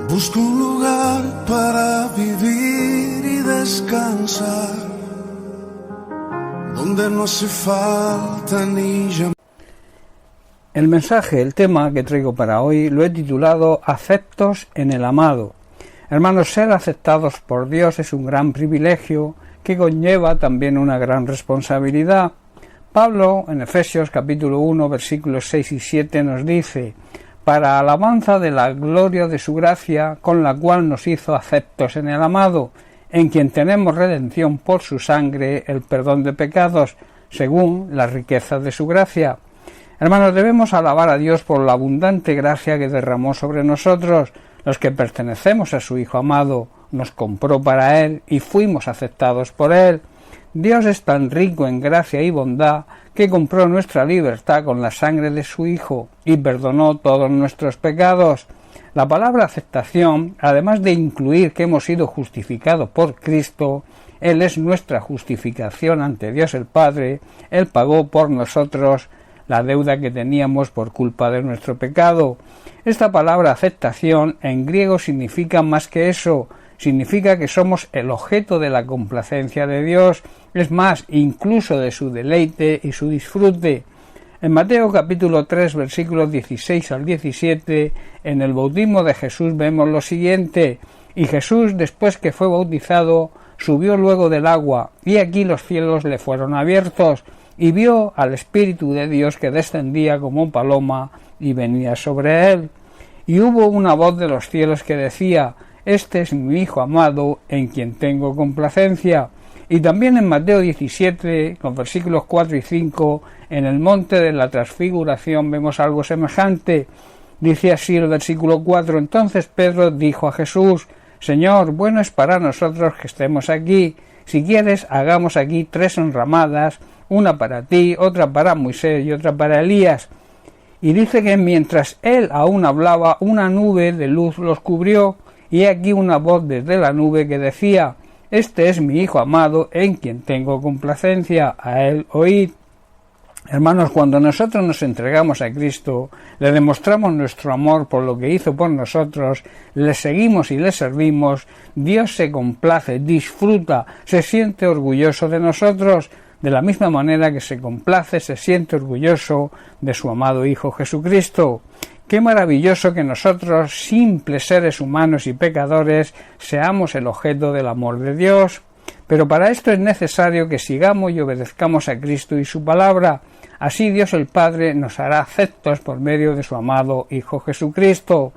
Busco un lugar para vivir y descansar, donde no hace falta ni llamar. El mensaje, el tema que traigo para hoy, lo he titulado Aceptos en el amado. Hermanos, ser aceptados por Dios es un gran privilegio que conlleva también una gran responsabilidad. Pablo, en Efesios capítulo 1, versículos 6 y 7, nos dice: para alabanza de la gloria de su gracia, con la cual nos hizo aceptos en el amado, en quien tenemos redención por su sangre, el perdón de pecados, según la riqueza de su gracia. Hermanos, debemos alabar a Dios por la abundante gracia que derramó sobre nosotros, los que pertenecemos a su Hijo amado. Nos compró para Él y fuimos aceptados por Él. Dios es tan rico en gracia y bondad que compró nuestra libertad con la sangre de su Hijo y perdonó todos nuestros pecados. La palabra aceptación, además de incluir que hemos sido justificados por Cristo, Él es nuestra justificación ante Dios el Padre. Él pagó por nosotros la deuda que teníamos por culpa de nuestro pecado. Esta palabra aceptación en griego significa más que eso. Significa que somos el objeto de la complacencia de Dios, es más, incluso de su deleite y su disfrute. En Mateo capítulo 3, versículos 16 al 17, en el bautismo de Jesús vemos lo siguiente: y Jesús, después que fue bautizado, subió luego del agua, y aquí los cielos le fueron abiertos, y vio al Espíritu de Dios que descendía como paloma y venía sobre él. Y hubo una voz de los cielos que decía: este es mi Hijo amado, en quien tengo complacencia. Y también en Mateo 17, con versículos 4 y 5, en el monte de la transfiguración vemos algo semejante. Dice así el versículo 4: entonces Pedro dijo a Jesús: Señor, bueno es para nosotros que estemos aquí. Si quieres, hagamos aquí 3 enramadas, una para ti, otra para Moisés y otra para Elías. Y dice que mientras él aún hablaba, una nube de luz los cubrió, y aquí una voz desde la nube que decía: este es mi Hijo amado, en quien tengo complacencia, a él oíd. Hermanos, cuando nosotros nos entregamos a Cristo, le demostramos nuestro amor por lo que hizo por nosotros, le seguimos y le servimos, Dios se complace, disfruta, se siente orgulloso de nosotros, de la misma manera que se complace, se siente orgulloso de su amado Hijo Jesucristo. Qué maravilloso que nosotros, simples seres humanos y pecadores, seamos el objeto del amor de Dios. Pero para esto es necesario que sigamos y obedezcamos a Cristo y su palabra. Así Dios el Padre nos hará aceptos por medio de su amado Hijo Jesucristo.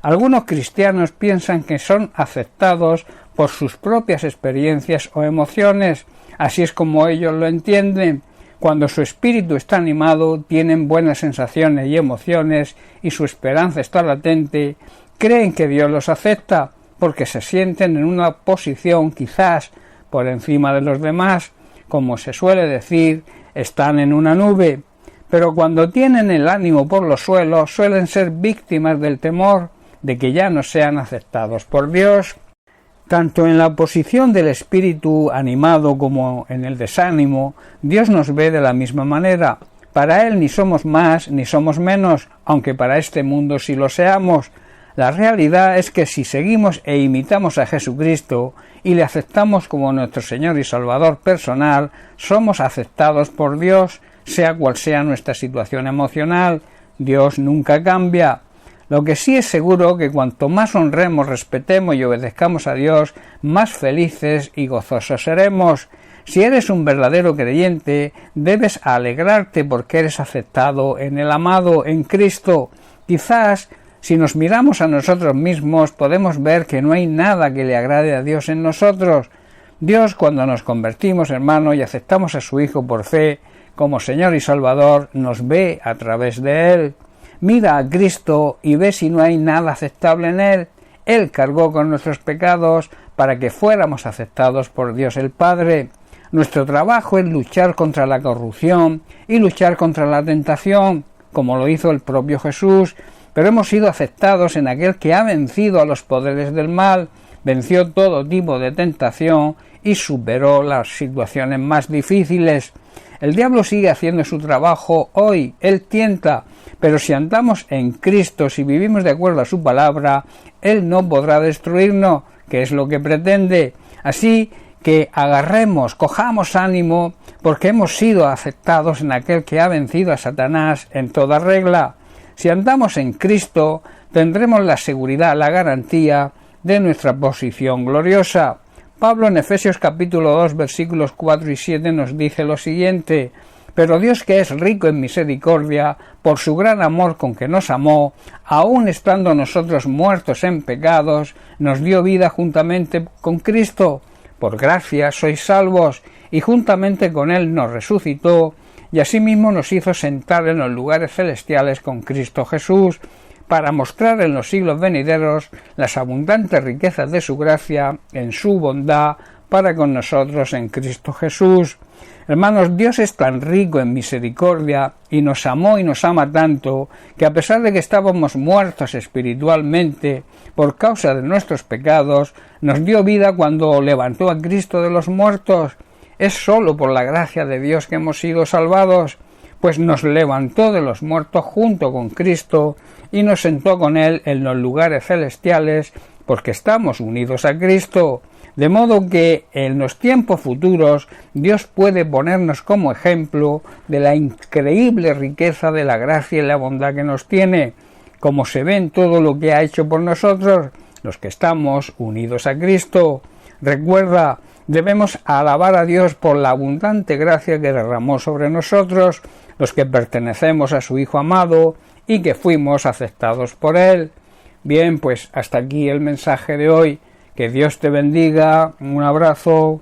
Algunos cristianos piensan que son aceptados por sus propias experiencias o emociones. Así es como ellos lo entienden. Cuando su espíritu está animado, tienen buenas sensaciones y emociones y su esperanza está latente, creen que Dios los acepta porque se sienten en una posición quizás por encima de los demás, como se suele decir, están en una nube. Pero cuando tienen el ánimo por los suelos, suelen ser víctimas del temor de que ya no sean aceptados por Dios. Tanto en la posición del espíritu animado como en el desánimo, Dios nos ve de la misma manera. Para Él ni somos más ni somos menos, aunque para este mundo sí lo seamos. La realidad es que si seguimos e imitamos a Jesucristo y le aceptamos como nuestro Señor y Salvador personal, somos aceptados por Dios, sea cual sea nuestra situación emocional. Dios nunca cambia. Lo que sí es seguro que cuanto más honremos, respetemos y obedezcamos a Dios, más felices y gozosos seremos. Si eres un verdadero creyente, debes alegrarte porque eres aceptado en el amado, en Cristo. Quizás, si nos miramos a nosotros mismos, podemos ver que no hay nada que le agrade a Dios en nosotros. Dios, cuando nos convertimos, hermano, y aceptamos a su Hijo por fe como Señor y Salvador, nos ve a través de Él. Mira a Cristo y ve si no hay nada aceptable en Él. Él cargó con nuestros pecados para que fuéramos aceptados por Dios el Padre. Nuestro trabajo es luchar contra la corrupción y luchar contra la tentación, como lo hizo el propio Jesús, pero hemos sido aceptados en aquel que ha vencido a los poderes del mal, venció todo tipo de tentación y superó las situaciones más difíciles. El diablo sigue haciendo su trabajo hoy, él tienta, pero si andamos en Cristo, si vivimos de acuerdo a su palabra, él no podrá destruirnos, que es lo que pretende. Así que cojamos ánimo, porque hemos sido aceptados en aquel que ha vencido a Satanás en toda regla. Si andamos en Cristo, tendremos la seguridad, la garantía de nuestra posición gloriosa. Pablo en Efesios capítulo 2 versículos 4 y 7 nos dice lo siguiente: pero Dios, que es rico en misericordia, por su gran amor con que nos amó, aun estando nosotros muertos en pecados, nos dio vida juntamente con Cristo. Por gracia sois salvos, y juntamente con él nos resucitó, y asimismo nos hizo sentar en los lugares celestiales con Cristo Jesús, para mostrar en los siglos venideros las abundantes riquezas de su gracia en su bondad para con nosotros en Cristo Jesús. Hermanos, Dios es tan rico en misericordia y nos amó y nos ama tanto que a pesar de que estábamos muertos espiritualmente por causa de nuestros pecados, nos dio vida cuando levantó a Cristo de los muertos. Es sólo por la gracia de Dios que hemos sido salvados, pues nos levantó de los muertos junto con Cristo y nos sentó con él en los lugares celestiales, porque estamos unidos a Cristo. De modo que en los tiempos futuros Dios puede ponernos como ejemplo de la increíble riqueza de la gracia y la bondad que nos tiene, como se ve en todo lo que ha hecho por nosotros, los que estamos unidos a Cristo. Recuerda, debemos alabar a Dios por la abundante gracia que derramó sobre nosotros, los que pertenecemos a su Hijo amado y que fuimos aceptados por Él. Bien, pues hasta aquí el mensaje de hoy. Que Dios te bendiga. Un abrazo.